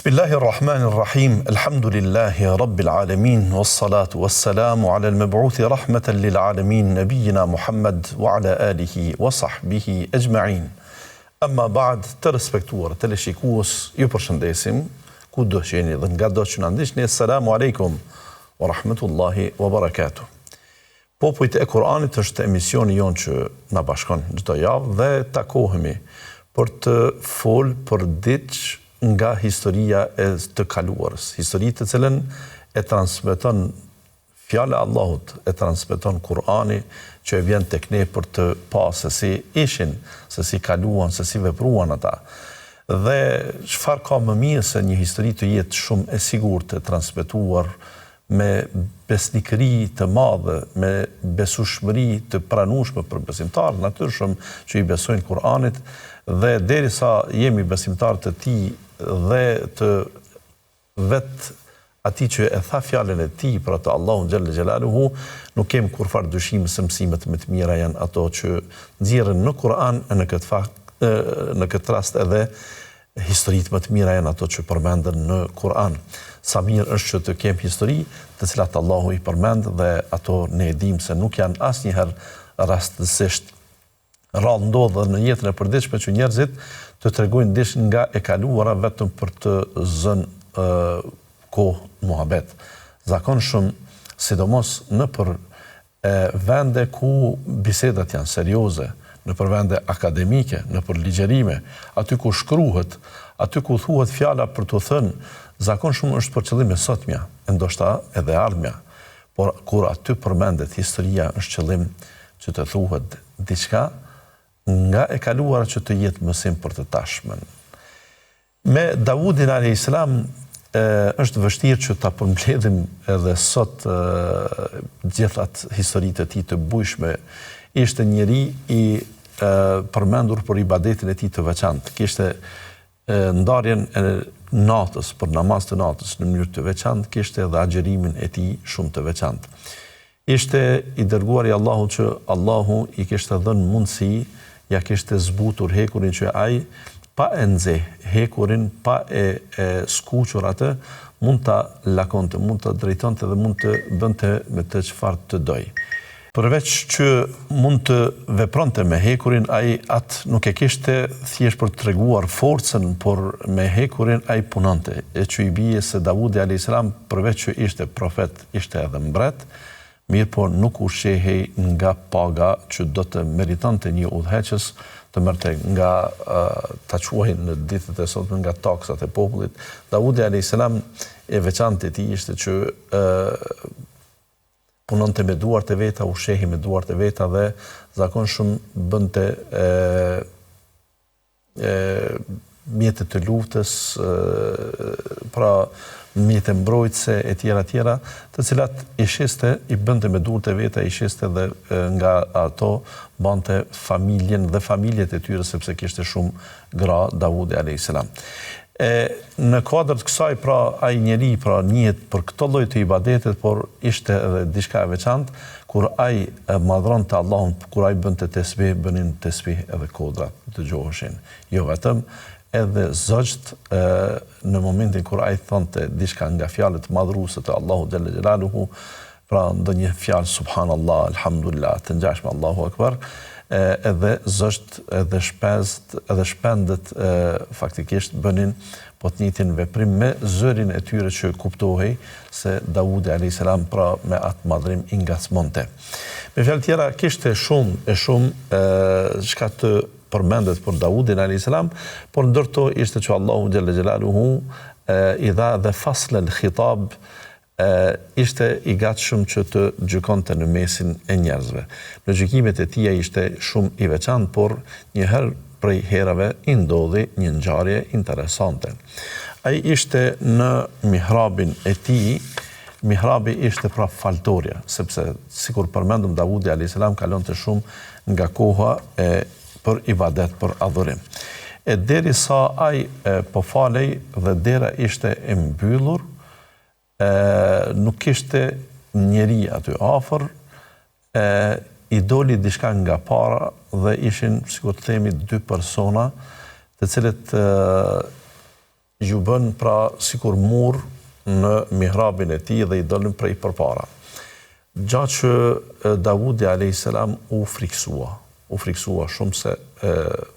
Bismillahirrahmanirrahim. Alhamdulillahi rabbil alamin wassalatu wassalamu ala al-mab'uthi rahmatan lil alamin nabiyyina Muhammad wa ala alihi wa sahbihi ajma'in. Amma ba'd, të respektuar teleshikues, ju përshëndesim kudo që jeni dhe nga do që na ndiqni. Assalamu alaikum wa rahmatullahi wa barakatuh. Popujt e Kur'anit është emisioni jon që na bashkon çdo javë dhe takohemi për të folur për diçka nga historia e të kaluarës, histori të cilën e transmeton fjala e Allahut, e transmeton Kur'ani që e vjen tek ne për të pasur se si ishin, se si kaluan, se si vepruan ata. Dhe çfarë ka më mirë se një histori të jetë shumë e sigurt e transmetuar me besnikëri të madhe, me besueshmëri të pranueshme për besimtarët natyrshëm që i besojnë Kur'anit, dhe derisa jemi besimtarë të tij dhe të vet ati që e tha fjalën e tij për atë Allahun xhalla xhelaluhu, nuk kem kurfar dyshim se mësimet më të mira janë ato që nxjerren në Kur'an, në këtë rast edhe historitë më të mira janë ato që përmenden në Kur'an. Sa mirë është që të kem histori të cilat Allahu i përmend dhe ato ne e dim se nuk janë asnjëherë rastësisht. Rallë ndodhe në jetën e përditshme që njerëzit të tregojnë diç nga e kaluara vetëm për të zënë kohë muhabet. Zakonshëm, sidomos në për vende ku bisedat janë serioze, në për vende akademike, në për ligjerime, aty ku shkruhet, aty ku thuhet fjala për të thënë, zakonshëm është për qëllim e sotmja, ndoshta edhe ardhmja, por kur aty përmendet historia është qëllim që të thuhet diçka nga e kaluara që të jetë mësim për të tashmen. Me Davudin a.s. është vështirë që ta përmbledhim edhe sot gjithat historitë e tij të bujshme. Ishte njeri i përmendur për ibadetin e tij të veçantë. Kishte ndarjen e natës, për namaz të natës në mënyrë të veçantë, kishte edhe agjerimin e tij shumë të veçantë. Ishte i dërguar i Allahut që Allahu i kishte dhënë mundësi, ja kishte zbutur hekurin që ai pa e nxeh hekurin, pa e skuqur atë, mund ta lakonte, mund ta drejtonte dhe mund të bënte me të çfarë të doj. Përveç që mund të vepronte me hekurin, ai atë nuk e kishte thjesht për të treguar forcën, por me hekurin ai punonte. E që i bie se Davudi a.s. përveç që ishte profet, ishte edhe mbret, mirë po nuk ushqehej nga paga që do të meritonte një udhëheqës, të merrte nga ta quajnë në ditët e sotme nga taksat e popullit. Davudi a.s. e veçantë e tij ishte që punonte me duart e veta, ushqehej me duart e veta dhe zakonshëm bënte mjetet të luftës, pra mjete mbrojtëse e tjera, të cilat i shiste, i bënte me durët e veta, i shiste dhe nga ato bante familjen dhe familjet e tyre, sepse kishte shumë gra Davudi a.s. Në kuadër të kësaj, pra ai njeri njihet për këtë lloj të ibadetit, por ishte edhe diçka e veçantë, kur ai madhronte Allahun, kur ai bënte tesbih, bënin tesbih edhe kodrat dëgjoheshin. Jo vetëm, edhe zogjt në momentin kur ai thonte diçka nga fjalët madhruese të Allahut xhalla xhelaluhu, pra ndonjë fjalë subhanallah, alhamdulillah, të ngjashme Allahu akbar, edhe zogjt, edhe shpendët faktikisht bënin po të njëjtin veprim me zërin e tyre që kuptohej se Davudi a.s. pra me atë madhrim i ngacmonte. Me fjalë tjera, kishte shumë çka të përmendet për Davudin a.s. por ndërto ishte që Allahu xhalla xhelaluhu i dha dhe fasl al-khitab, ishte i gatshëm që të gjykonte në mesin e njerëzve. Në gjykimet e tija ishte shumë i veçantë, por njëherë prej herave i ndodhi një ngjarje interesante. Ai ishte në mihrabin e tij. Mihrabi ishte pra faltoria, sepse sikur përmendëm Davudi a.s. kalonte shumë nga koha për ibadet, për adhurim. E derisa ai po falej dhe dera ishte e mbyllur, nuk kishte njeri aty afër, i doli diçka nga para dhe ishin, sikur të themi, dy persona, të cilët ju bën pra sikur mur në mihrabin e tij dhe i dolën prej përpara. Gjatë që Davudi a.s. u friksua shumë se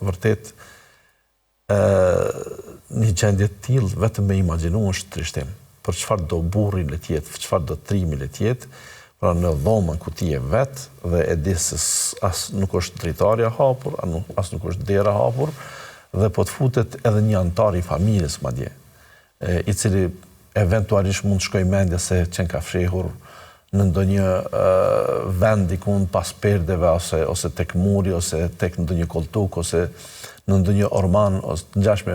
vërtet një gjendje të tillë vetëm me imagjinu është trishtim. Për çfarë do burri le të jetë, çfarë do trimi le të jetë, pra në dhomën ku ti je vet dhe e di se as nuk është dritarja hapur, as nuk është dera hapur, dhe po të futet edhe një antar i familjes madje, i cili eventualisht mund të shkojë mendja se qenë ka fshehur në ndonjë vend diku pas perdeve ose tek muri ose tek ndonjë koltuk ose në ndonjë orman ose të ngjashme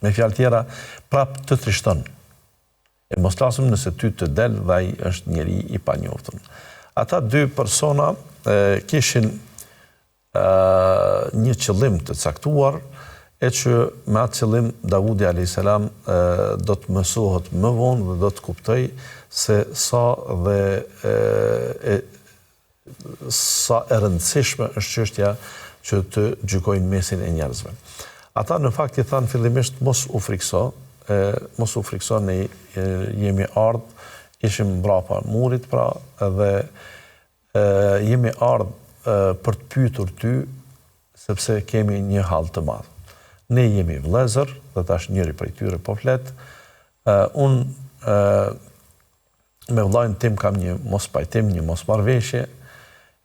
me fjalë tjera, prap të trishton. E mos flasim nëse ty të del dhe ai është njeri i panjohur. Ata dy persona kishin një qëllim të caktuar, e që me atë qëllim Davudi a.s. do të mësohet më vonë dhe do të kuptoj se sa e rëndësishme është çështja që të gjykojnë mesin e njerëzve. Ata në fakt i thanë fillimisht mos u frikso, ne jemi ardhur, ishim mbrapa murit pra dhe jemi ardhur për të pyetur ty sepse kemi një hall të madh. Ne jemi vëllezër, dhe tash njëri prej tyre po flet. Unë me vllajën tim kam një mospajtim, një mosmarrveshje,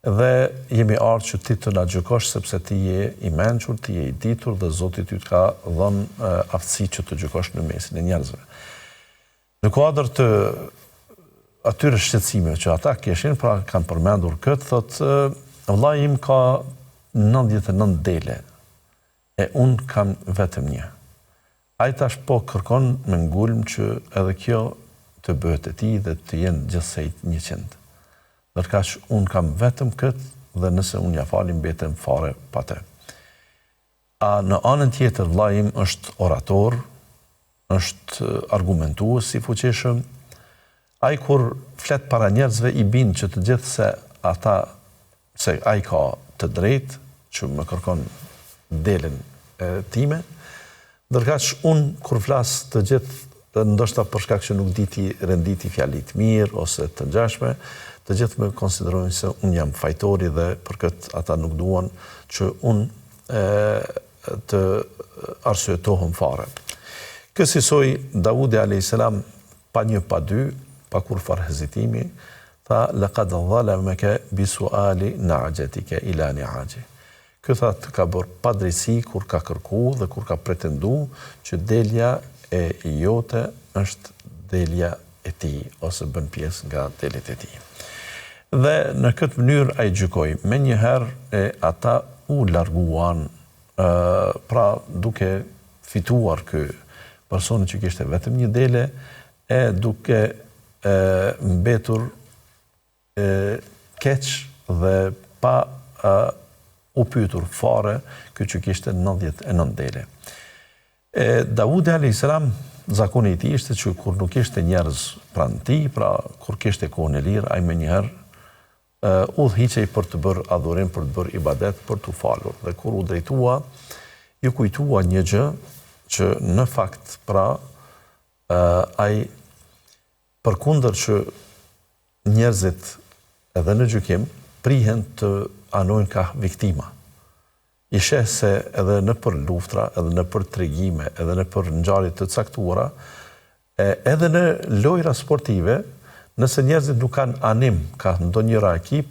dhe jemi ardhur që ti të na gjykosh sepse ti je i mençur, ti je i ditur dhe Zoti ty të ka dhënë aftësi që të gjykosh në mesin e njerëzve. Në kuadër të atyre shqetësimeve që ata kishin, pra kanë përmendur këtë, thotë vllai im ka 99 dele e unë kam vetëm një. Ai tash po kërkon me ngulm që edhe kjo të bëhet e tij dhe të jenë gjithsejt 100. Ndërkaq unë kam vetëm këtë dhe nëse unë ja falim mbeten fare pa te. A në anën tjetër vllai im është orator, është argumentues i fuqishëm. Ai kur flet para njerëzve i bin që të gjithë se ai ka të drejtë që më kërkon delen time, ndërkaq unë kur flas të gjithë ndoshta për shkak që nuk diti renditi fjalit mirë ose të ngjashme, të gjithë më konsiderojnë se unë jam fajtori dhe për këtë ata nuk duan që unë të arsyetohem fare. Kësaj Davudi a.s. pa një pa dy, pa kur farë hezitimi, tha laqad zalamaka bi suali na'jatika ila ni'aji. Ky tha të ka bërë padrejsi kur ka kërku dhe kur ka pretendu që delja e jote është delja e tij ose bën pjesë nga delet e tij. Dhe në këtë mënyrë ai gjykoi. Menjëherë ata u larguan, pra duke fituar ky personi që kishte vetëm një dele e duke mbetur keq dhe pa u pyetur fare ky që kishte 99 dele. Davudi a.s. zakoni i tij ishte që kur nuk kishte njerëz pranë tij, pra kur kishte kohën e lirë, ai menjëherë udhhiqej për të bërë adhurim, për të bërë ibadet, për të falur. Dhe kur u drejtua, ju kujtua një gjë që në fakt pra ai përkundër që njerëzit edhe në gjykim prihen të anojnë ka viktima. I sheh se edhe në për luftra, edhe në për tregime, edhe në për ngjarje të caktuara, edhe në lojra sportive, nëse njerëzit nuk kanë anim, ka ndonjëra ekip,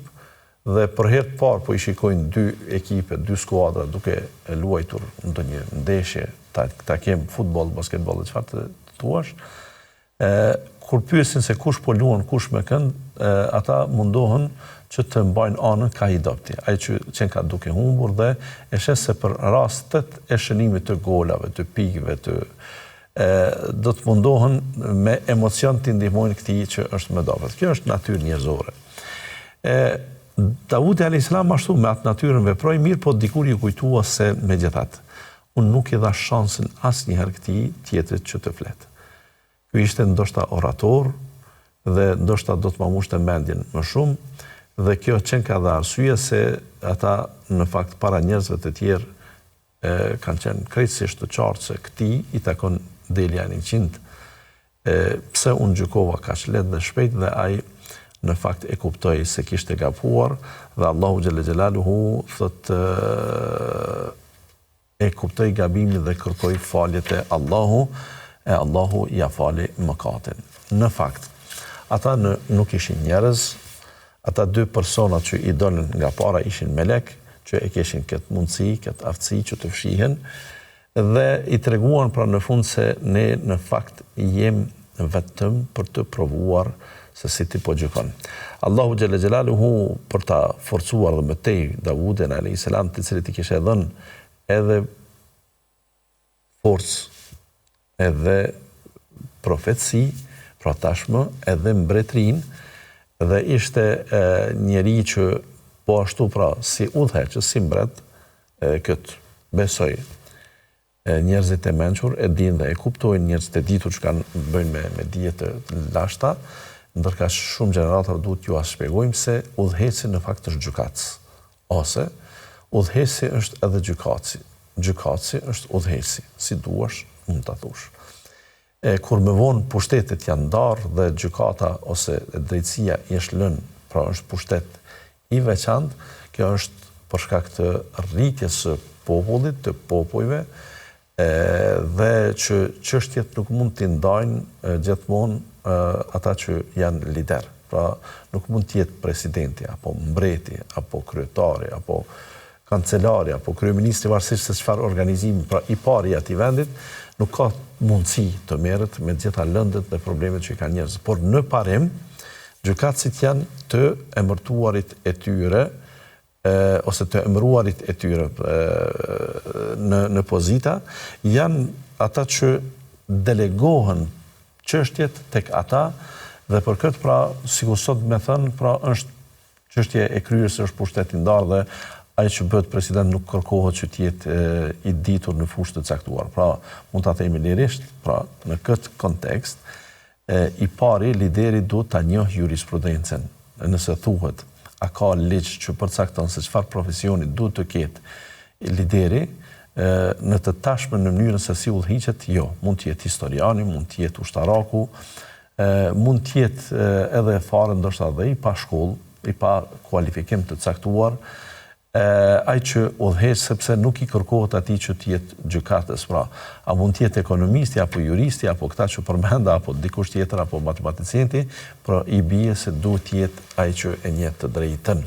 dhe për herë të parë po i shikojnë dy ekipe, dy skuadra duke luajtur ndonjë ndeshje, ta kem futboll, basketboll dhe çfarë të thuash, kur pyesin se kush po luan, kush me kënd, ata mundohen që të mbajnë anën ka i dopti. Ai që qenë ka duke humbur dhe e shes se për rastet e shënimit të golave, të pikëve, do të mundohen me emocion të ndihmojnë këtij që është më dobët. Kjo është natyrë njerëzore. Davudi a.s. ashtu me atë natyrën veproi mirë, po dikur ju kujtua se megjithatë unë nuk i dha shansin asnjëherë këtij tjetrit që të flet. Ky ishte ndoshta orator dhe ndoshta do të më mushte mendjen më shumë, dhe kjo qenë ka dhe arsye se ata në fakt para njerëzve të tjerë kanë qenë krejtësisht të qartë se këtij i takon Delja 100, pse unë gjykova kaq lehtë dhe shpejt dhe ai në fakt e kuptoi se kishte gabuar dhe Allahu xhelle xhelaluhu thotë e kuptoi gabimin dhe kërkoi falje te Allahu e Allahu ja fali mëkatin. Në fakt, ata nuk ishin njerëz, ata dy persona që i dolën nga para ishin melek, që e kishin këtë mundësi, këtë aftësi që të fshihen dhe i treguan pra në fund se ne në fakt jem vetëm për të provuar se si ti po gjykon. Allahu xhelle xhelaluhu për ta forcuar dhe më tej Davudin alayhis salam, të cilit i kishte dhënë edhe forcë, edhe profetësi, pra tashmë edhe mbretërinë, dhe ishte njeri që po ashtu pra si udhëheqës, si mbret, këtë besoj. Njerëzit e mençur e dinë dhe e kuptojnë, njerëzit e ditur që kanë bëjnë me dije të lashta, ndërka shumë gjenerator duhet ju shpjegojmë se udhëheci në fakt është gjykatës, ose udhëheci është edhe gjykatësi. Gjykatësi është udhëheci, si duash mund ta thush. Kur më vonë pushtetet janë ndarë dhe gjykata ose drejtësia i është lënë, pra është pushtet i veçantë, kjo është për shkak të rritjes së popullit, të popujve, dhe që çështjet nuk mund t'i ndajnë gjithmonë ata që janë lider. Pra nuk mund t'jetë presidenti, apo mbreti, apo kryetari, apo kancelari, apo kryeministri, varësisht se çfarë organizimi pra i pari i atij vendit, nuk ka mundësi të merret me gjitha lëndët dhe problemet që i kanë njerëz. Por në parim, gjykatësit janë të emërtuarit e tyre, ose të emëruarit e tyre në pozita, janë ata që delegohen çështjet tek ata dhe për këtë pra, sikur sot me thënë, pra është çështje e kryerjes është pushteti ndarë dhe ai që bëhet president nuk kërkohet që të jetë i ditur në fushë të caktuar. Pra, mund ta themi lirisht, pra në këtë kontekst, i pari lideri duhet ta njohë jurisprudencën. Nëse thuhet a ka ligj që përcakton se çfarë profesioni duhet të ketë lideri, në të tashmen në mënyrën se si udhëhiqet, jo. Mund të jetë historiani, mund të jetë ushtaraku, mund të jetë edhe fare ndoshta dhe i pa shkollë, i pa kualifikim të caktuar, ai që udhëheq sepse nuk i kërkohet atij që të jetë gjykatës, pra, a mund të jetë ekonomisti, apo juristi, apo këta që përmenda, apo dikush tjetër, apo matematicenti, pra i bie se duhet të jetë ai që e njeh të drejtën.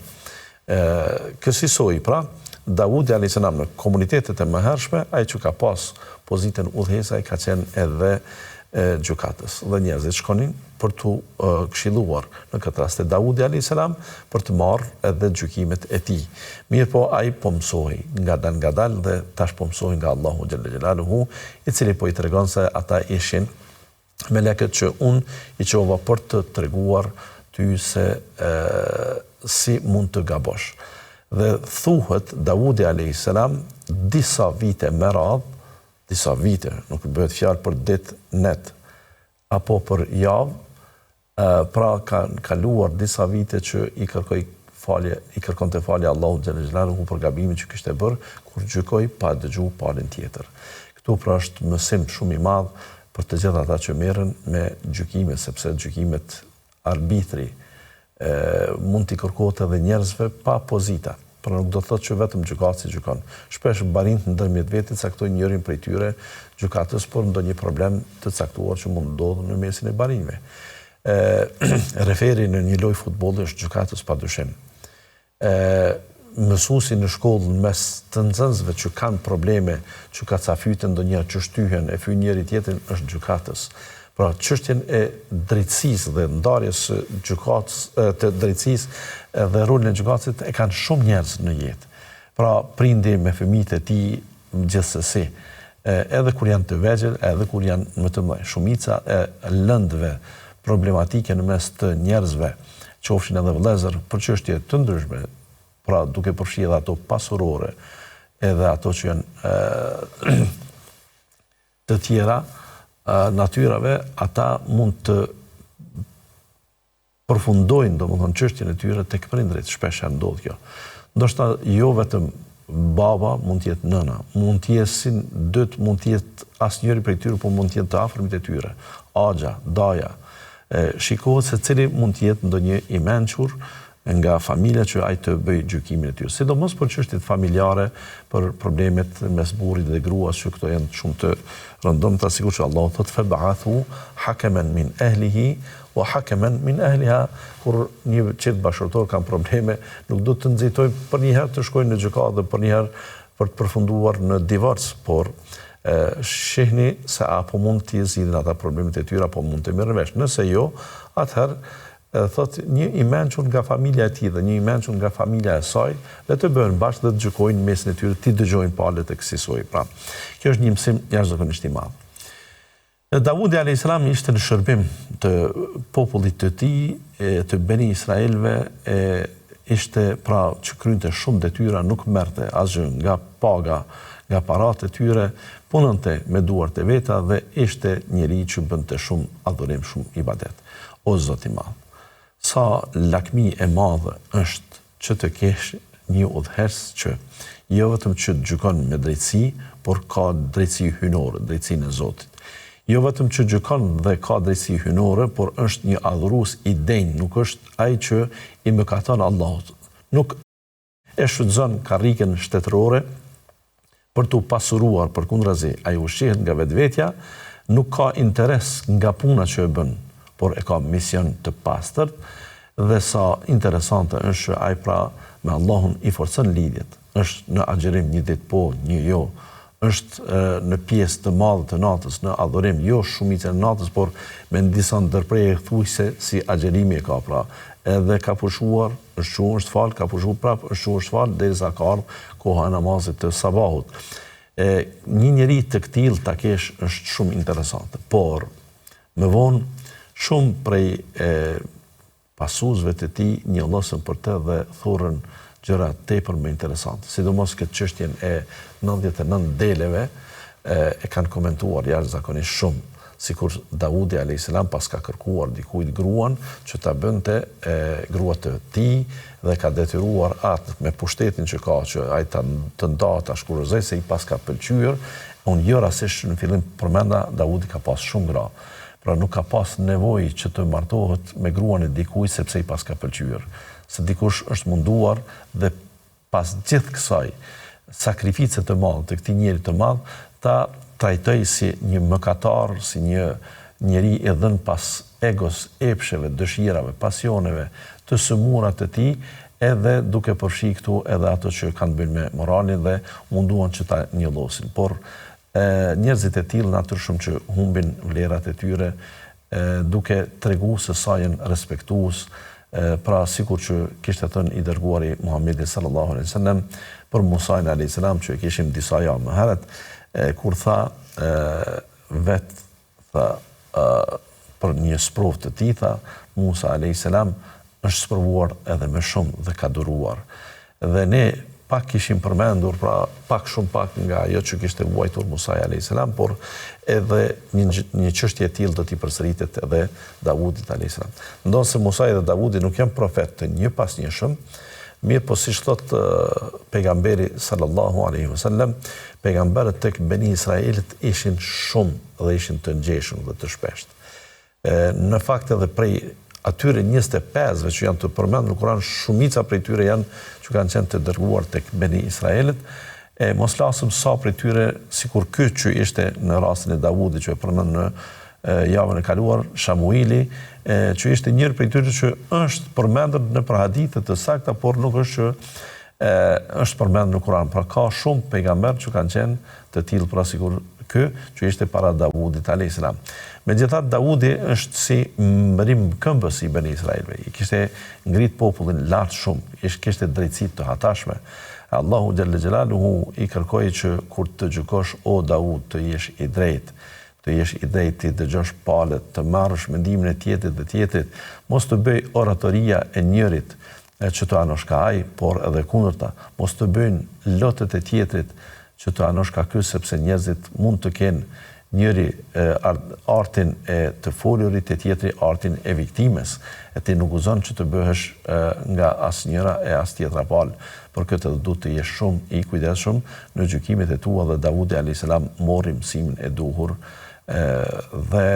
Kësaj pra, Davudi alayhis salam në komunitetet e mëhershme, ai që ka pas pozitën udhëheqës, ai ka qenë edhe gjykatës. Dhe njerëzit shkonin për të këshilluar në këtë rast Davudi alayhis salam për të marrë edhe gjykimet e tij. Mirë po ai po mësoi ngadal dhe tash po mësoi nga Allahu xhelle xhelaluhu, i cili po i tregon se ata ishin melekët që unë i çova për të treguar ty se si mund të gabosh. Dhe thuhet Davudi alayhis salam disa vite me radhë, disa vite, nuk bëhet fjalë për ditë net apo për javë, pra kanë kaluar disa vite që i kërkonte falje Allahu xhelle xhelaluhu për gabimin që kishte bërë kur gjykoi pa dëgjuar palën tjetër. Këtu pra është mësim shumë i madh për të gjithë ata që merren me gjykime, sepse gjykimet arbitri mund t'i kërkohet edhe njerëzve pa pozita. Por nuk do të thotë që vetëm gjykatësi gjykon. Shpesh barinjt ndërmjet vetit caktojnë njërin prej tyre gjykatës për ndonjë problem të caktuar që mund ndodhë në mesin e barinjve. Referi në një lojë futbolli është gjykatës padyshim. Mësuesi në shkollë në mes të nxënësve që kanë probleme, që kacafyten ndonjëherë, që shtyhen e fyn njëri tjetrin është gjykatës. Pra, çështjen e drejtësisë dhe ndarjes së gjykatës të drejtësisë dhe rolin e gjykatësit e kanë shumë njerëz në jetë. Pra, prindi me fëmijët e tij gjithsesi, edhe kur janë të vegjël, edhe kur janë më të mëdhenj. Shumica e lëndëve problematike në mes të njerëzve, qofshin edhe vëllezër për çështje të ndryshme, pra duke përfshirë edhe ato pasurore, edhe ato që janë të tjera, natyrave, ata mund të përfundojnë, domethënë çështjen e tyre tek prindrit, shpesh ndodh kjo. Ndoshta jo vetëm baba, mund të jetë nëna, mund të jetë dytë, mund të jetë asnjëri prej tyre, por mund të jetë të afërmit e tyre, agja, daja. Shikohet se cili mund të jetë ndonjë i mençur nga familja që ai të bëj gjykimin e tyre. Sidomos për çështjet familjare, për problemet mes burrit dhe gruas, që këto janë shumë të rëndomta, sigurisht që Allahu thotë fab'athu hakaman min ahlihi wa hakaman min ahliha. Kur një çift bashkëtorë kanë probleme, nuk do të nxitojnë për një herë të shkojnë në gjykatë dhe për një herë për të përfunduar në divorc, por shihni se apo mund të zgjidhin ata problemet e tyre, apo mund të merren vesh. Nëse jo, atëherë thot një i mençur nga familja e tij dhe një i mençur nga familja e saj, le të bëhen bashkë dhe të gjykojnë mesin e tyre, ti dëgjojnë palët e kësaj soji. Pra, kjo është një mësim jashtëzakonisht i madh. Davudi a.s. ishte në shërbim të popullit të tij, të Beni Israelve, ishte pra që krynte shumë detyra, nuk merrte asgjë nga paga, nga paratë e tyre, punonte me duart e veta dhe ishte njeri që bënte shumë adhurim, shumë ibadet. O Zoti i madh, sa lakmi e madhe është që të kesh një udhëheqës që jo vetëm që të gjykon me drejtësi, por ka drejtësi hynore, drejtësinë e Zotit. Jo vetëm që gjykon dhe ka drejtësi hynore, por është një adhurues i denj, nuk është ai që i mëkaton Allahut. Nuk e shfrytëzon karrikën shtetërore për të pasuruar, përkundrazi, ai ushqehet nga vetvetja, nuk ka interes nga puna që e bën, por e ka mision të pastërt, dhe sa interesante është që ai pra me Allahun i forcon lidhjet. Është në agjerim një ditë po, një jo, është në pjesë të madhe të natës, në adhurim, jo shumicën e natës, por me në disa ndërprerje thuajse si agjerimi e ka pra. Edhe ka pushuar, është shu, është fal, ka pushuar prap, është shu, është fal, derisa ka ardhur koha e namazit të sabahut. Një njeri të këtill ta kesh është shumë interesante, por më vonë shumë prej pasuesve të tij njëllosën për të dhe thurrën gjëra tepër më interesante. Sidomos këtë çështjen e 99 deleve e kanë komentuar jashtëzakonisht shumë. Sikur Davudi a.s. pas ka kërkuar dikujt gruan që ta bënte grua të tij dhe ka detyruar atë me pushtetin që ka që ai të ndahë ta shkurozoj se i pas ka pëlqyer. Unë jo rastisht në fillim përmenda Davudi ka pas shumë gra. Pra nuk ka pas nevojë që të martohet me gruan e dikujt sepse i pas ka pëlqyer. Se dikush është munduar dhe pas gjithë kësaj sakrifice të madhe të këtij njeri të madh ta trajtoj si një mëkatar, si një njeri i dhënë pas egos, epsheve, dëshirave, pasioneve, të sëmura të tij, edhe duke përfshi këtu edhe ato që kanë bërë me moralin dhe munduan që ta njëllosin. Por njerëzit e tillë natyrshëm që humbin vlerat e tyre, duke treguar se sa janë respektues, pra sikur që kishte thënë i dërguari Muhamedi sallallahu alaihi wasallam për Musa alayhis salam, që e kishim disa javë më herët, kur tha për një sprov të tij, tha Musa alayhis salam është sprovuar edhe më shumë dhe ka duruar. Dhe ne pak kishim përmendur, pra shumë pak nga ajo që kishte vuajtur Musa alayhis salam, por edhe një çështje e tillë do t'i përsëritet edhe Davudit alayhis salam. Ndonse Musa dhe Davudi nuk janë profet të një pas njëshëm, mirë po siç thot pejgamberi sallallahu alaihi wasallam, pejgamberët tek Beni Israelit ishin shumë dhe ishin të ngjeshëm dhe të shpeshtë. Në fakt edhe prej atyre 25-ve që janë të përmendur në Kur'an, shumica prej tyre janë që kanë qenë të dërguar tek Beni Israelit. Mos lasëm sa prej tyre, sikur ky që ishte në rastin e Davudit që e përmend në javën e kaluar, Shamuili, që ishte njëri prej tyre që është përmendur në hadithe të sakta, por nuk është që është përmendur në Kur'an. Pra ka shumë pejgamber që kanë qenë të tillë, pra sikur ky që ishte para Davudit alayhis salam. Megjithatë Davudi është si mbrim këmbës i Beni Israelve. I kishte ngrit popullin lart shumë, kishte drejtësi të hatashme. Allahu xhalla xhelaluhu i kërkoi që kur të gjykosh o Davud të jesh i drejtë, të dëgjosh palët, të marrësh mendimin e tjetrit dhe tjetrit, mos të bëj oratoria e njërit që të anoshka ai, por edhe kundërta, mos të bëjnë lotët e tjetrit që të anoshka ky, sepse njerëzit mund të kenë njëri artin e të folurit, e tjetri artin e viktimes. E ti nuk gëzon që të bëhesh nga asnjëra e as tjetra palë. Për këtë edhe duhet të jesh shumë i kujdesshëm në gjykimet e tua, dhe Davudi a.s. mori mësimin e duhur dhe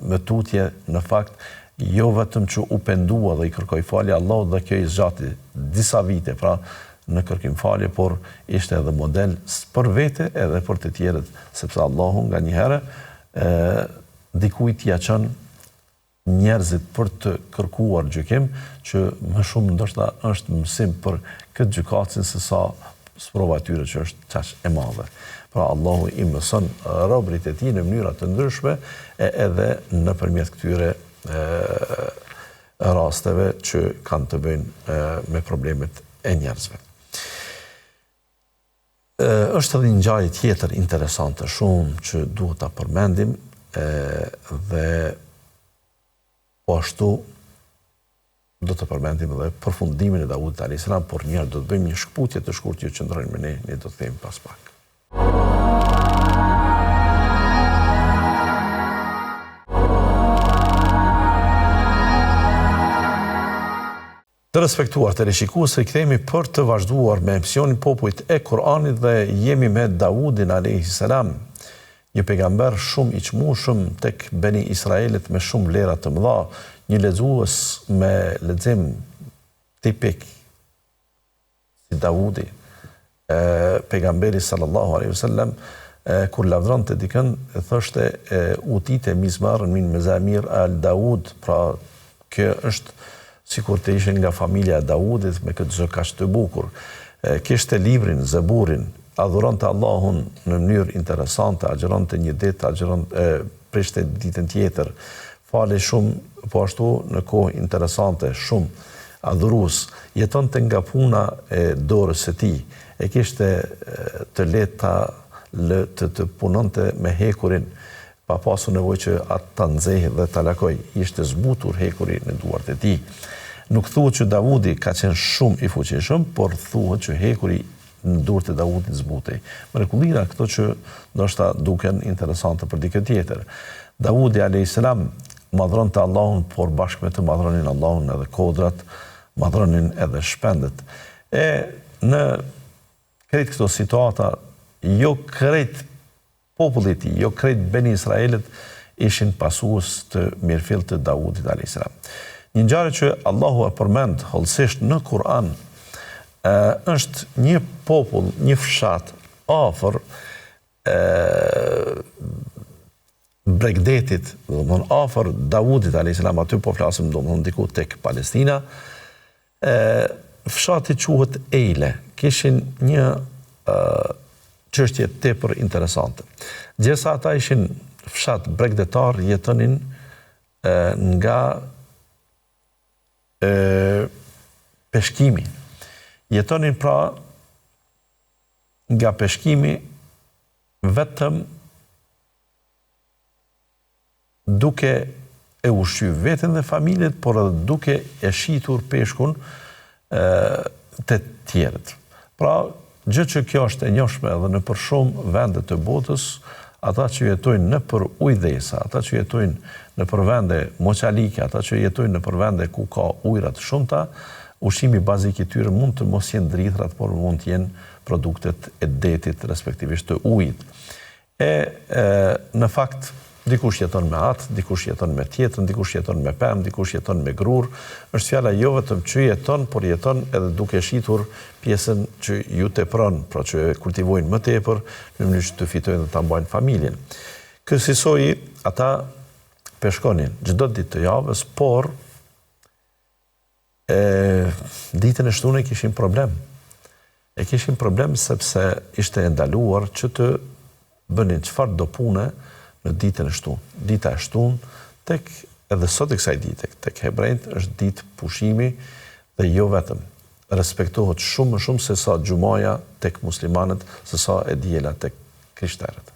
me tutje në fakt jo vetëm që u pendua dhe i kërkoi falje Allahut, dhe kjo i zgjati disa vite pra në kërkim falje, por ishte edhe model për vete edhe për të tjerët, sepse Allahu nga një herë dikujt ja çon njerëzit për të kërkuar gjykim, që më shumë ndoshta është mësim për këtë gjykatësin se sa sprova e tyre që është qaq e madhe. Pra Allahu i mëson robërit e tij në mënyra të ndryshme edhe nëpërmjet këtyre rasteve që kanë të bëjnë me problemet e njerëzve. Është edhe një ngjarje tjetër interesante shumë që duhet ta përmendim dhe po ashtu do të përmendim edhe përfundimin e Davudit a.s. por njëherë do të bëjmë një shkputje të shkurtër, ju qëndroni me ne do të themi pas pak. Të respektuar të rishikues, kthehemi për të vazhduar me emisionin Popujt e Kuranit dhe jemi me Davudin a.s. Një pejgamber shumë i çmueshëm tek Beni Israelit me shumë vlera të mëdha, një lexues me lexim tipik si Davudi. Pejgamberi sallallahu alaihi wasallam kur lavdronte dikën thoshte utite mizmarën min mezamir al Daud, pra kjo është sikur të ishin nga familja e Davudit me këtë zë kaq të bukur. Kishte librin, Zeburin, adhuronte Allahun në mënyrë interesante, agjeronte një ditë, prishte ditën tjetër, fale shumë, po ashtu në kohë interesante, shumë adhurues, jetonte nga puna e dorës së tij, e kishte të lehta të punonte me hekurin, pa pasur nevojë që atë ta nxehë dhe ta lakoj. Ishte zbutur hekuri në duart e tij. Nuk thuhet që Davudi ka qenë shumë i fuqishëm, por thuhet që hekuri në duart e Davudit zbutej. Mrekullira këto që ndoshta duken interesante për dikë tjetër. Davudi a.s. madhronte Allahun, por bashkë me të madhronin Allahun edhe kodrat, madhronin edhe shpendet. E në krejt këto situata, jo krejt popullit, jo krejt Beni Israelit ishin pasues të mirëfillt të Davudit a.s. Një ngjarje që Allahu e përmend hollësisht në Kur'an është një popull, një fshat afër Bregdetit, domthon afër Davudit a.s. aty po flasim domthon diku tek Palestina. Fshati quhet Eile. Kishin një çështje tepër interesante. Gjesa ata ishin fshat bregdetar, jetonin nga peshkimi. Jetonin pra nga peshkimi vetëm duke e ushqyer veten dhe familjet, por edhe duke e shitur peshkun të tjerët. Pra, gjë që kjo është e njohshme edhe në për shumë vende të botës, ata që jetojnë në për ujdhesa, ata që jetojnë në për vende moçalike, ata që jetojnë në për vende ku ka ujëra të shumta, ushqimi bazik i tyre mund të mos jenë drithrat, por mund të jenë produktet e detit, respektivisht të ujit. Në fakt, dikush jeton me atë, dikush jeton me tjetrën, dikush jeton me pemë, dikush jeton me grur. Është fjala jo vetëm që jeton, por jeton edhe duke shitur pjesën që ju tepron, pra që e kultivojnë më tepër, në mënyrë që të fitojnë dhe ta mbajnë familjen. Kësaj ata peshkonin çdo ditë të javës, por ditën e shtunë kishin problem. E kishin problem sepse ishte ndaluar që të bënin çfarë do pune në ditën e shtunë. Dita e shtunë, tek edhe sot e kësaj dite, tek hebrejt është ditë pushimi dhe jo vetëm. Respektohet shumë më shumë se sa xhumaja tek muslimanët, se sa e diela tek krishterët.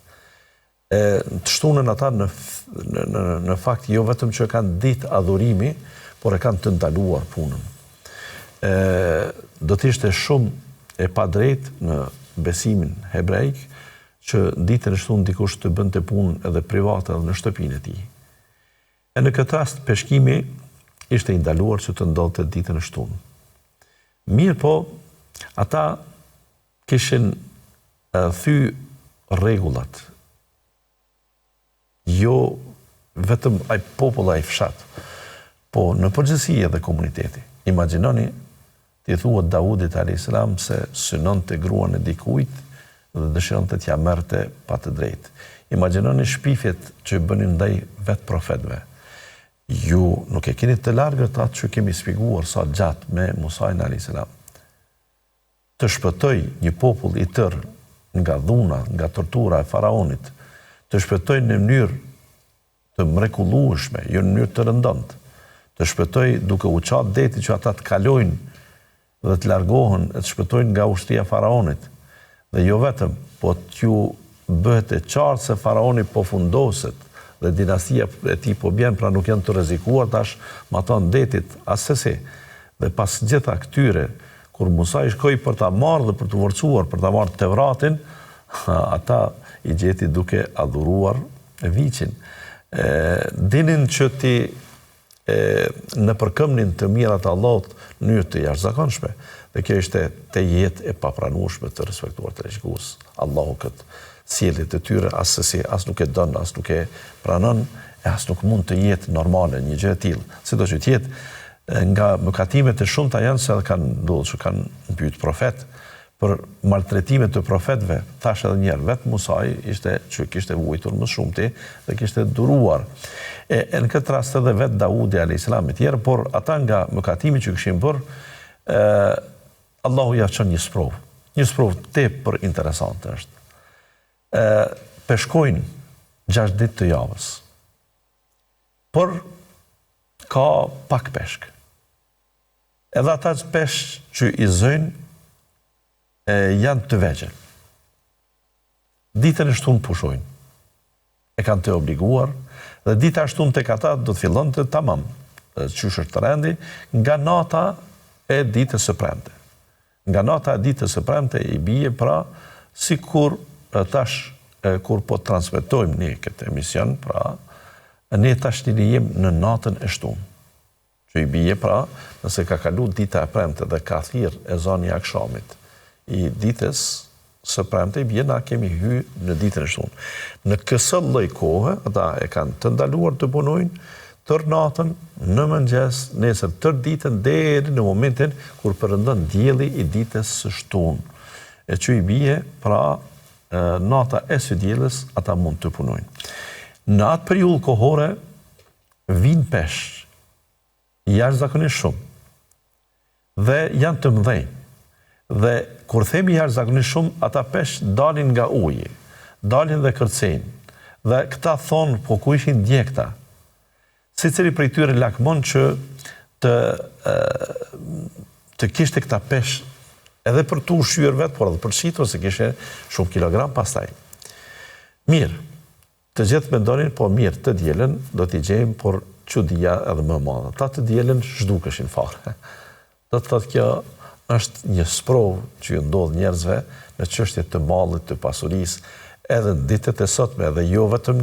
Të shtunën ata në fakt jo vetëm që kanë ditë adhurimi, por e kanë të ndaluar punën. Do të ishte shumë e padrejtë në besimin hebrejk që ditën e shtunë dikush të bënte punë edhe private edhe në shtëpinë e tij. E në këtë rast peshkimi ishte i ndaluar që të ndodhte ditën e shtunë. Mirë po, ata kishin thy rregullat. Jo vetëm ai popull ai fshat, po në përgjithësi edhe komuniteti. Imagjinoni ti thuhet Davudit alayhis salam se synonte gruan e dikujt dhe dëshironte t'ja merrte pa të drejtë. Imagjinoni shpifjet që bënin ndaj vet profetëve. Ju nuk e keni të largët atë që kemi shpjeguar sa gjatë me Musa alayhis salam. Të shpëtoj një popull i tërë nga dhuna, nga tortura e faraonit, të shpëtoj në mënyrë të mrekullueshme, jo në mënyrë të rëndëntë, të shpëtoj duke u çat deti që ata të kalojnë dhe të largohen, të shpëtojnë nga ushtria e faraonit. Dhe jo vetëm, po t'ju bëhet e qartë se faraoni po fundoset dhe dinastia e tij po bjen, pra nuk janë të rrezikuar tash me ato detit asesi. Dhe pas gjitha këtyre, kur Musa i shkoi për ta marrë dhe për të forcuar, për ta marrë Tevratin, ata i gjeti duke adhuruar viçin. Dinin që ti në përkëmnin të mirat Allahut në mënyrë të jashtëzakonshme. Dhe kjo ishte te jetë e papranueshme të respektuar të rrezikues. Allahu këtë sjellje të tyre asesi, as nuk e don, as nuk e pranon, as nuk mund të jetë normale një gjë e tillë. Sido që të jetë, nga mëkatimet e shumta janë se kanë ndodhur që kanë mbyt profet për maltretimet të profetëve. Thash edhe një herë, vetë Musa ishte që kishte vuajtur më shumti dhe kishte duruar. E në këtë rast edhe vetë Davudi alayhis salam e tjerë, por ata nga mëkatimi që kishin bërë, Allahu ja çon një sprovë. Një sprovë tepër interesante është. Peshkojnë 6 ditë të javës. Por ka pak peshk. Edhe ata peshk që i zëjnë janë të vegjël. Ditën e shtunë pushojnë. E kanë të obliguar dhe dita e shtunë tek ata do të fillonte tamam. Qysh është rendi nga nata e ditës së premte. Nga nata e ditës së premte i bie pra sikur tash kur po transmetojmë ne këtë emision, pra ne tash jemi në natën e shtunë. Që i bie pra, nëse ka kalu dita e premte dhe ka thirr ezani i akşamit i ditës së premte, i bie na kemi hyrë në ditën e shtunë. Në kësë lloj kohe, ata e kanë të ndaluar të punojnë tër natën, në mëngjes, nesër tër ditën deri në momentin kur perëndon dielli i ditës së shtunë. E që i bie pra nata e së dielës ata mund të punojnë. Në atë periudhë kohore vijnë peshq jashtëzakonisht shumë dhe janë të mëdhenj. Dhe kur themi jashtëzakonisht shumë, ata peshq dalin nga uji, dalin dhe kërcejnë. Dhe këta thonë, po ku ishin djegta? Secili prej tyre lakmon që të kishte këta peshq edhe për të ushqyer vetë, por edhe për shitur se kishe shumë kilogram pastaj. Mirë, të gjithë mendonin, po mirë, të dielën do t'i gjejmë, por çudia edhe më e madhe. Ta të dielën zhdukeshin fare. Do të thotë kjo është një sprovë që ju ndodh njerëzve në çështje të mallit, të pasurisë, edhe në ditët e sotme, edhe jo vetëm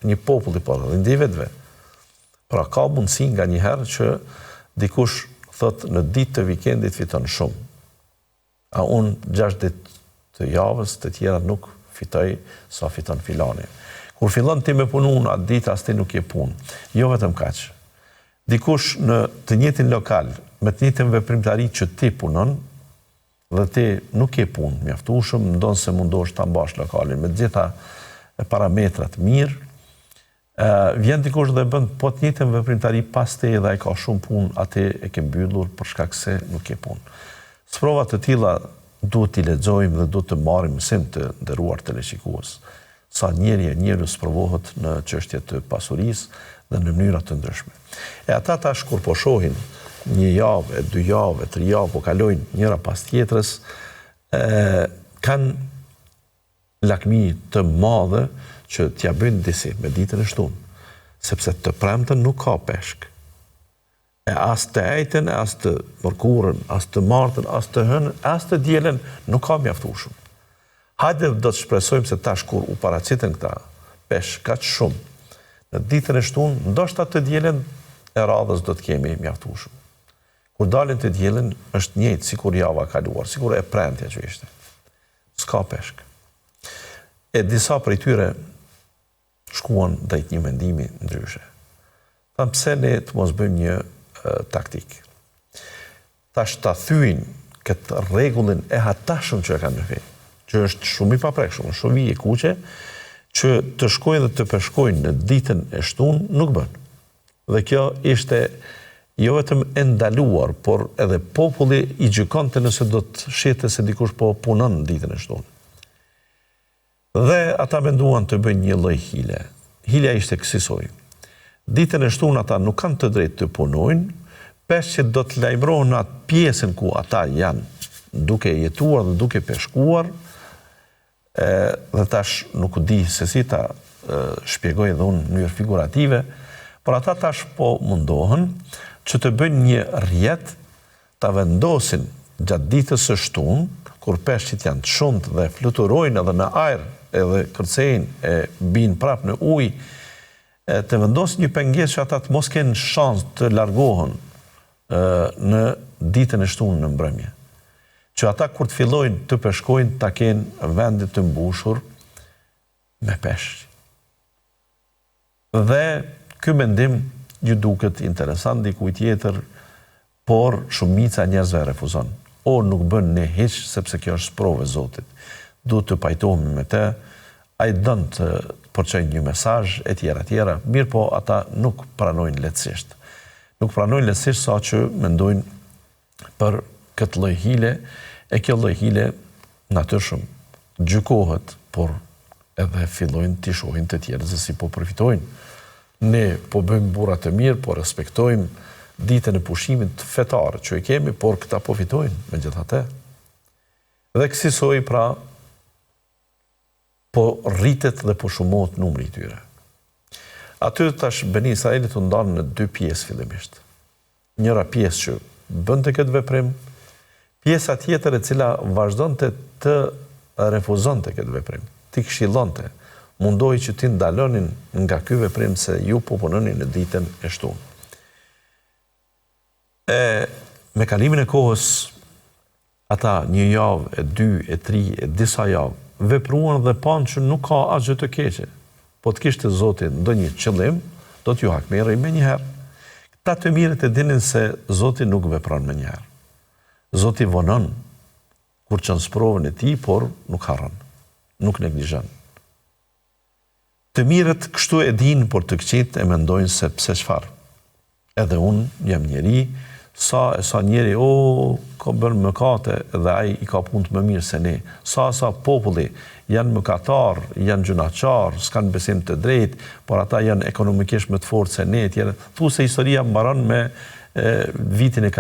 një populli, por edhe individëve. Pra ka mundësi nga një herë që dikush thot në ditë të vikendit fiton shumë. A unë 6 ditë të javës të tjera nuk fitoj sa fiton filani. Kur fillon ti me punu në atë ditë, as ti nuk je punë. Jo vetëm kaq. Dikush në të njëjtin lokal, me të njëjtën veprimtari që ti punon, dhe ti nuk je punë mjaftueshëm, ndonë se mundosh ta mbash lokalin me të gjitha parametrat mirë, vjen dikush dhe bën po të njëjtën veprimtari pas te dhe ai ka shumë punë, atë e ke mbyllur për shkak se nuk je punë. Sprova të tilla duhet t'i lexojmë dhe duhet të marrim mësim të nderuar teleshikues. Sa njeriu sprovohet në çështje të pasurisë dhe në mënyra të ndryshme. E ata tash kur po shohin një javë, 2 javë, 3 javë, po kalojnë njëra pas tjetrës, kanë lakmi të madhe që t'ja bëjnë disi me ditën e shtunë, sepse të premten nuk ka peshk. E as të ejten, as të mërkurën, as të martën, as të hënën, as të dielën nuk ka mjaftueshëm. Hajde do të shpresojmë se tash kur u paraqiten këta pesh kaq shumë, në ditën e shtunë, ndoshta të dielën e radhës do të kemi mjaftueshëm. Kur dalin të dielën është njëjtë sikur java kaluar, sikur e premtja që ishte. S'ka peshk. E disa prej tyre shkuan drejt një mendimi ndryshe. Thamë pse ne të mos bëjmë një taktik. Tash ta thyjnë këtë rregullin e hatashëm që e kanë në fe, që është shumë i paprekshëm, shumë i kuqe, që të shkojnë dhe të peshkojnë në ditën e shtunë nuk bën. Dhe kjo ishte jo vetëm e ndaluar, por edhe populli i gjykonte nëse do të shihte se dikush po punon në ditën e shtunë. Dhe ata menduan të bëjnë një lloj hile. Hilja ishte kësaj. Ditën e shtunë ata nuk kanë të drejtë të punojnë, peshqit do të lajmërohen atë pjesën ku ata janë duke jetuar dhe duke peshkuar, dhe tash nuk di se si ta shpjegoj dhe unë në mënyrë figurative, por ata tash po mundohen që të bëjnë një rjet, ta vendosin gjatë ditës së shtunë, kur peshqit janë të shumt dhe fluturojnë edhe në ajër, edhe kërcejnë e binë prapë në ujë, të vendosin një pengesë që ata të mos kenë shans të largohen në ditën e shtunë në mbrëmje. Që ata kur të fillojnë të peshkojnë, ta kenë vendit të mbushur me peshq. Dhe ky mendim ju duket interesant dikujt tjetër, por shumica e njerëzve refuzon. O nuk bën ne hiç sepse kjo është provë e Zotit. Duhet të pajtohemi me të, ai don të përçojnë një mesazh e tjera, mirë po ata nuk pranojnë lehtësisht. Nuk pranojnë lehtësisht sa që mendojnë për këtë lloj hile, e kjo lloj hile natyrshëm gjykohet, por edhe fillojnë të shohin të tjerë se si po përfitojnë. Ne po bëjmë burra të mirë, po respektojmë ditën e pushimit fetar që e kemi, por këta po fitojnë megjithatë. Dhe kësaj pra po rritet dhe po shumohet numri i tyre. Aty tash Beni Israelit u ndanë në dy pjesë fillimisht. Njëra pjesë që bënte këtë veprim, pjesa tjetër e cila vazhdonte të refuzonte këtë veprim, të këshillonte, mundohi që ti ndalonin nga ky veprim se ju po punoni në ditën e shtunë. Me kalimin e kohës, ata një javë, e dy, e tri, e disa javë, vepruan dhe panë që nuk ka asgjë të keqe. Po të kishte Zoti ndonjë qëllim, do t'ju hakmerrej me njëherë. Këta të mirët e dinin se Zoti nuk vepron me njëherë. Zoti vonon kur çon sprovën e tij, por nuk harron, nuk neglizhon. Të mirët kështu e din, por të këqit e mendojnë se pse çfarë. Edhe unë jam njeri, sa njeri, ka bërë mëkate dhe ai i ka punë më mirë se ne. Sa populli janë mëkatar, janë gjunaqar, s'kan besim të drejtë, por ata janë ekonomikisht më të fortë se ne tjerë. Thu se historia mbaron me vitin e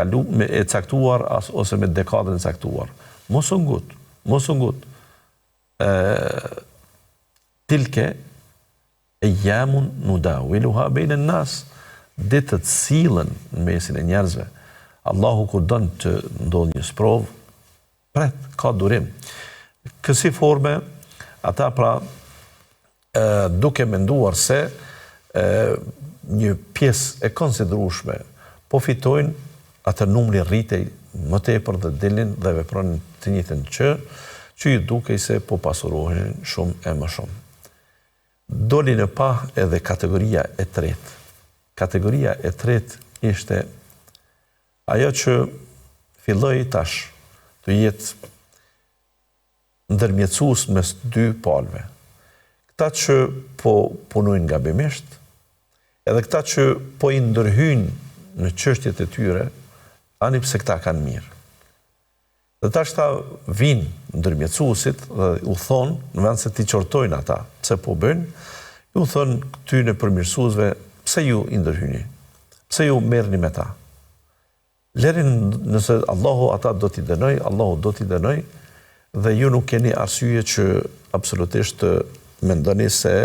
caktuar ose me dekadën e caktuar. Mos u ngut. Tilke ayyamun nudawiluha bayna an-nas. Ditët sillen në mesin e njerëzve. Allahu kur don të ndodhë një sprov, ka durim. Kësi forme, ata pra duke menduar se një pjesë e konsiderueshme po fitojnë, atë numri rritej më tepër dhe dilnin dhe vepronin të njëjtën që ju dukej se po pasurohen shumë e më shumë. Doli në pa edhe kategoria e tretë. Kategoria e tretë ishte ajo që filloi tash të jetë ndërmjetësues mes dy palëve. Këta që po punojnë gabimisht, edhe këta që po i ndërhyjnë në çështjet e tyre, ani pse këta kanë mirë. Dhe tash ta vinë ndërmjetësuesit dhe u thonë, në vend se ti qortojnë ata, pse po bëjnë, ju thonë këtyre përmirësuesve, pse ju i ndërhyjni? Pse ju merrni me ta? Lerin nëse Allahu ata do t'i dënoj, Allahu do t'i dënoj, dhe ju nuk keni arsye që absolutisht të mendoni se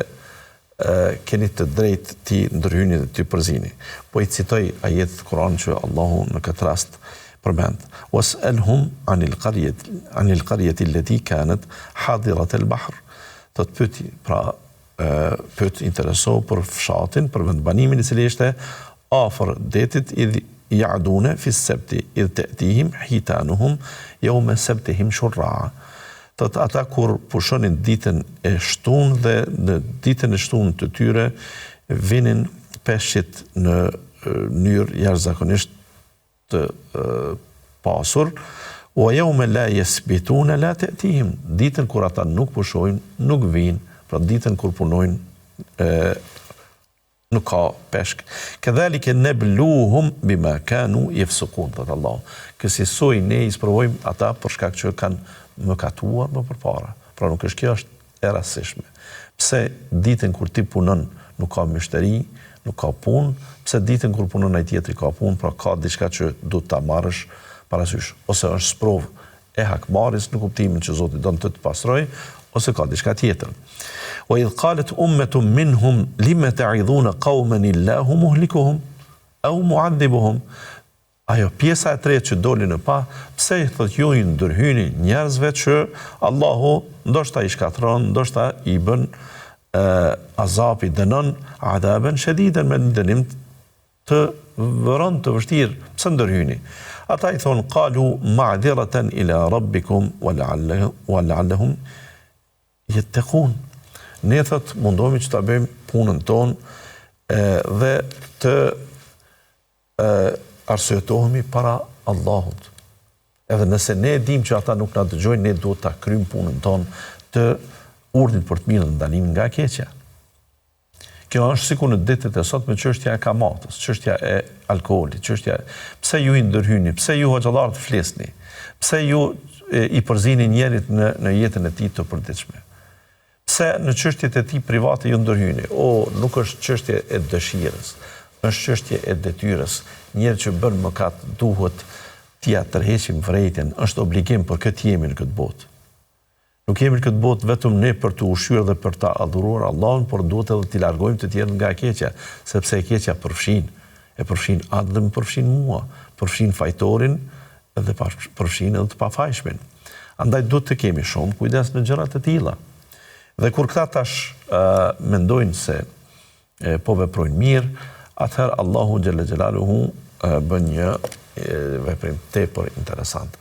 keni të drejtë ti ndërhyjni dhe ti përzini. Po i citoj ajet Kur'an që Allahu në këtë rast përmend. Was'alhum anil qaryati allati kanat hadirat al-bahr. Do të pyeti, pra pyet intereso për fshatin, për vendbanimin I cili ishte afër detit, idh ya'duna fi as-sabti idh ta'tihim hitanuhum yawma sabtihim shurra'a. Do të ata kur pushonin ditën e shtunë dhe në ditën e shtunë të tyre vinin peshqit në mënyrë jashtëzakonisht të pasur, wa yawma la yasbituna la ta'tihim. Ditën kur ata nuk pushojnë, nuk vinë, pra ditën kur punojnë nuk ka peshk. Kadhalika nabluhum bima kanu yafsukun, thot Allah. Kësaj ne I sprovojmë ata për shkak që kanë mëkatuar më përpara. Pra nuk është kjo është e rastishme. Pse ditën kur ti punon nuk ka myshteri, nuk ka punë, pse ditën kur punon ai tjetri ka punë, pra ka diçka që duhet ta marrësh parasysh, ose është sprov e hakmaris në kuptimin që Zoti don të pastroj, ose ka diçka tjetër. Wa idh qalet ummatun minhum lima ta'idhuna qauman illahu muhlikuhum aw mu'adhibuhum. Ajo pjesa e tretë që doli në pa, pse I thot ju I ndërhyni njerëzve që Allahu ndoshta I shkatron, ndoshta I bën azab, I dënon adaben shadidan, me dënim të vërën të vështirë. Pse ndërhyni? Ata I thonë, qalu ma'diratan ila rabbikum wa la'allahum yattaqun. Ne thot mundohemi që ta bëjmë punën tonë dhe të arsyetohemi para Allahut. Edhe nëse ne dim që ata nuk na dëgjojnë, ne duhet ta kryjmë punën tonë të urdhit për të mirën, ndalim nga keqja. Kjo është sikur në ditët e sotme çështja e kamatës, çështja e alkoolit, çështja pse ju I ndërhyni, pse ju hoxhallar të flisni, pse ju I përzini njerit në jetën e tij të përditshme. Pse në çështjet e tij private ju ndërhyni? Nuk është çështje e dëshirës, është çështje e detyrës. Njeri që bën mëkat duhet t'ia tërheqim vërejtjen, është obligim, për këtë jemi në këtë botë. Nuk jemi në këtë botë vetëm ne për të ushqyer dhe për ta adhuruar Allahun, por duhet edhe t'i largojmë të tjerë nga keqja, sepse e keqja përfshin atë dhe më përfshin mua, përfshin fajtorin dhe përfshin edhe të pafajshmin. Andaj duhet të kemi shumë kujdes në gjërat e tilla. Dhe kur këta tash mendojnë se po veprojnë mirë, atëherë Allahu xhalla xhelaluhu bën një veprim tepër interesant.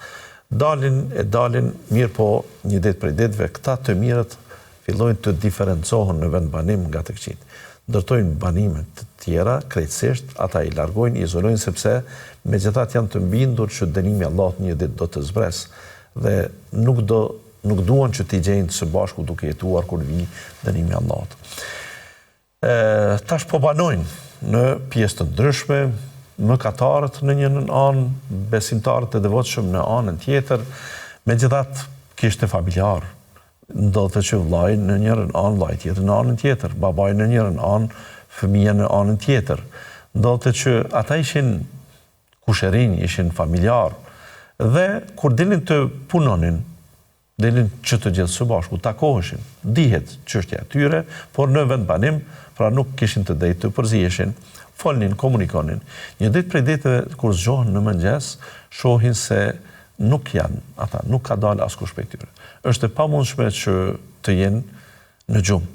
Dalin mirë, po një ditë prej ditëve këta të mirët fillojnë të diferencohen në vendbanim nga të këqit. Ndërtojnë banime të tjera, krejtësisht ata I largojnë, I izolojnë, sepse megjithatë janë të mbindur që dënimi I Allahut një ditë do të zbresë dhe nuk duan që t'i gjejnë së bashku duke jetuar kur vi dënimi I Allahut. Tash po banojnë në pjesë të ndryshme, mëkatarët në një anë, besimtarët e devotshëm në anën tjetër, megjithatë kishte familjar. Ndodhte që vllai në njërin anë, vllai tjetër në anën tjetër, babai në njërin anë, fëmia në anën tjetër. Ndodhte që ata ishin kushërinj, ishin familjar, dhe kur dilnin të punonin, dilnin që të gjithë së bashku, takoheshin, dihet çështja e tyre, por në vendbanim, pra nuk kishin të drejtë të përziheshin, folnin, komunikonin. Një ditë prej ditëve kur zgjohen në mëngjes, shohin se nuk janë ata, nuk ka dalë askush prej tyre. Është e pamundshme që të jenë në gjumë.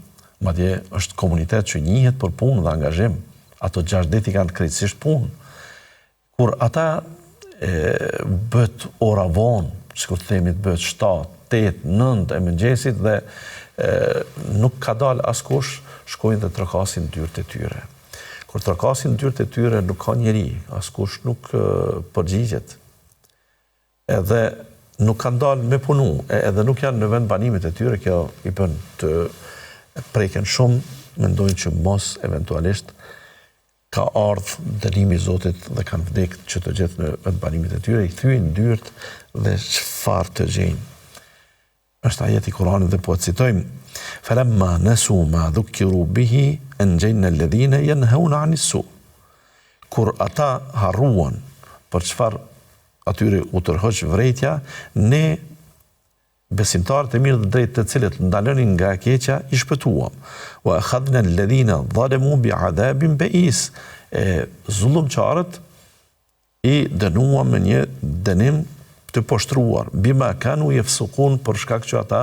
Madje është komunitet që njihet për punë dhe angazhim. Ato 6 ditë kanë krejtësisht punë. Kur ata bëhet ora vonë, sikur të themi të bëhet 7, 8, 9 e mëngjesit dhe nuk ka dalë askush, shkojnë dhe trokasin dyert e tyre. Kur trokasin dyert e tyre nuk ka njeri, askush nuk përgjigjet. Edhe nuk kanë dalë me punu, edhe nuk janë në vend banimit e tyre, kjo I bën të preken shumë, mendojnë që mos eventualisht ka ardhur dënimi I Zotit dhe kanë vdekur që të gjithë në vend banimit e tyre, I thyen dyert dhe çfarë të gjejnë. Është ajeti I Kuranit dhe po e citojmë: "Falamma nasu ma dhukiru bihi anjayna alladhina yanhauna 'anis su." Kur ata harruan për çfarë atyre u tërhoq vërejtja, ne besimtarët e mirë dhe drejtë të cilët ndalonin nga keqja I shpëtuam. Wa akhadna alladhina zalamu bi'adabin ba'is. Zullumçarët i dënuam me një dënim të poshtruar, bima kanu yafsukun, për shkak që ata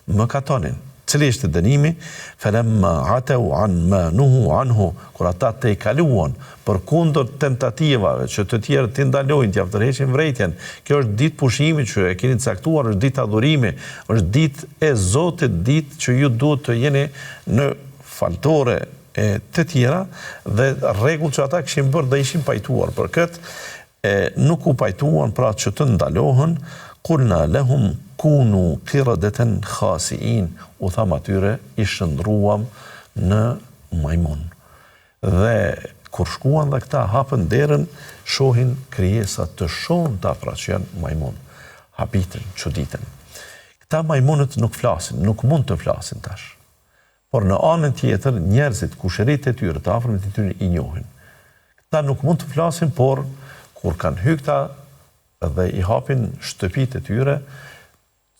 mëkatonin. Cili ishte dënimi? Falamma atau an ma nuhu anhu, kur ata të kaluan përkundër tentativave që të tjerë të ndalojnë, t'ia tërheqin vërejtjen. Kjo është ditë pushimi që e keni caktuar, është ditë adhurimi, është ditë e Zotit, ditë që ju duhet të jeni në faltore e të tjera, dhe rregull që ata kishin bërë dhe ishin pajtuar për këtë, nuk u pajtuan, pra që të ndalohen. Kulna lahum kunu qiradatan khasiin, u tham atyre i shndruam në majmun. Dhe kur shkuan dhe këta hapën derën, shohin krijesa të shumta, pra që janë majmun. Habitën, çuditën. Këta majmunët nuk flasin, nuk mund të flasin tash. Por në anën tjetër, njerëzit, kushërit e tyre, të afërmit e tyre i njohin. Këta nuk mund të flasin, por kur kanë hyrë këta dhe i hapin shtëpitë e tyre,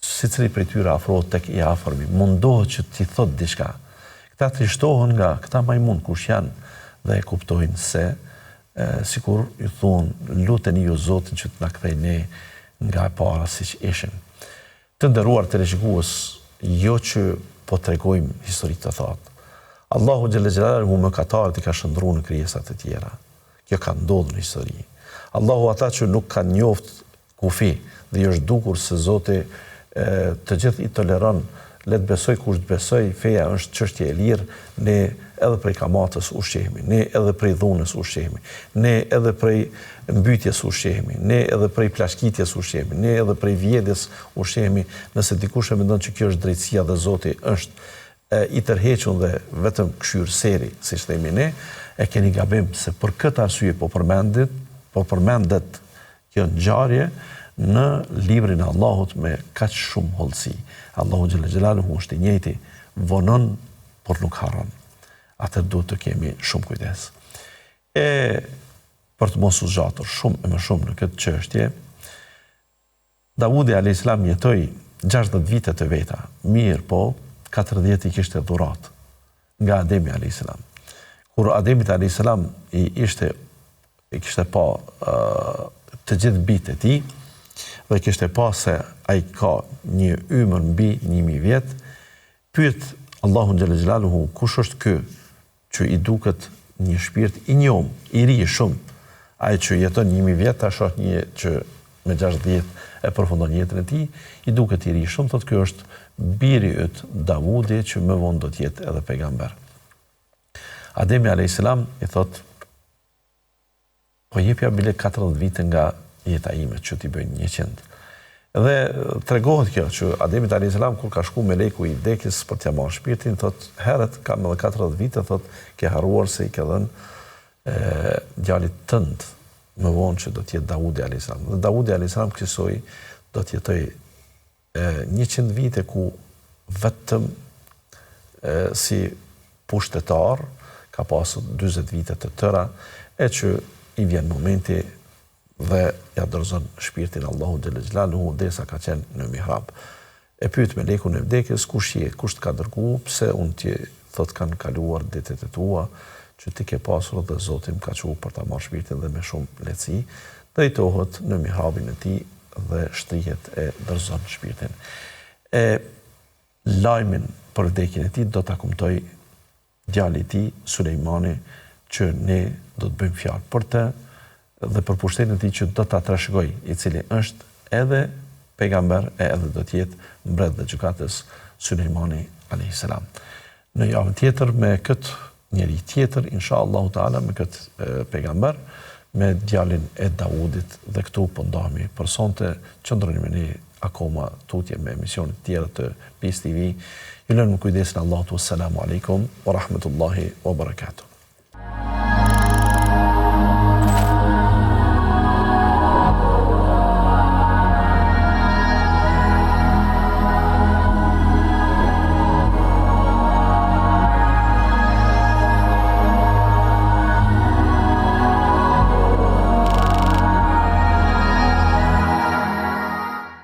secili prej tyre afrohet tek i afërmi, mundohet që t'i thot diçka. Këta trishtohen nga këta majmun kush janë dhe e kuptojnë se sikur ju thonë, luteni ju Zotin që të na kthej ne nga e para siç ishim. Të nderuar televizionistë, jo që po tregojmë histori të thatë. Allahu xhalla xhelaluhu mëkatarët i ka shndruar në krijesa të tjera. Kjo ka ndodhur në histori. Allahu ata që nuk kanë njoft kufi dhe i është dukur se Zoti të gjithë i toleron, le të besoj kush të besoj, feja është çështje e lirë, ne edhe prej kamatës ushqehemi, ne edhe prej dhunës ushqehemi, ne edhe prej mbytjes ushqehemi, ne edhe prej plashkitjes ushqehemi, ne edhe prej vjedhjes ushqehemi. Nëse dikush e mendon që kjo është drejtësia dhe Zoti është i tërhequr dhe vetëm këshyr seri, siç themi ne, e keni gabim, se për këtë arsye po përmendet kjo ngjarje në librin e Allahut me kaq shumë hollësi. Allahu xhalla xhelaluhu është i njëjti, vonon por nuk harron. Atë duhet të kemi shumë kujdes. Për të mos u zgjatur shumë e më shumë në këtë çështje, Davudi alayhis salam jetoi 60 vite të veta. Mirë, po 40 i kishte dhurat nga Ademi alayhis salam. Kur Ademi alayhis salam i kishte pa të gjithë bitë e tij, dhe kishte pa se ai ka një ymër mbi 1000 vjet, pyet Allahun xhalla xhelaluhu, kush është ky që i duket një shpirt i njom, i ri shumë, ai që jeton 1000 vjet, tash është një që me 60 e përfundon jetën e tij, i duket i ri shumë, thotë ky është biri yt Davudi që më vonë do të jetë edhe pejgamber. Ademi alayhis salam i thotë, po jepja bile 40 vite nga jeta ime që t'i bëjnë 100. Dhe tregohet kjo që Ademi alayhis salam kur ka shku meleku i vdekjes për t'ia marrë shpirtin, thot herët kam edhe 40 vite, thot ke harruar se i ke dhënë djalit tënd më vonë që do të jetë Davudi alayhis salam. Dhe Davudi alayhis salam kësaj do të jetoj 100 vite ku vetëm si pushtetar ka pasur 40 vite të tëra, e që i vjen momenti dhe ja dorëzon shpirtin Allahu xhalla xhelaluhu derisa ka qenë në mihrab. E pyet melekun e vdekjes, kush je, kush të ka dërguar, pse unë ti thot kanë kaluar ditët e tua që ti ke pasur dhe Zoti më ka thënë për ta marrë shpirtin dhe me shumë lehtësi, drejtohet në mihrabin e tij dhe shtrihet e dorëzon shpirtin. Lajmin për vdekjen e tij do ta kumtoj djali i tij Sulejmani, që ne do të bëjmë fjalë për të dhe për pushtetin e tij që do ta trashëgoj, i cili është edhe pejgamber e edhe do të jetë mbret dhe gjykatës Sulejmani alayhis salam. Në javën tjetër me këtë njeri tjetër, inshallah taala, me këtë pejgamber, me djalin e Davudit, dhe këtu po ndahemi për sonte. Qëndroni me ne akoma tutje me emisionet tjera të PIS TV. Ju lënë në kujdesin Allahut. Wassalamu alaikum wa rahmatullahi wa barakatuh.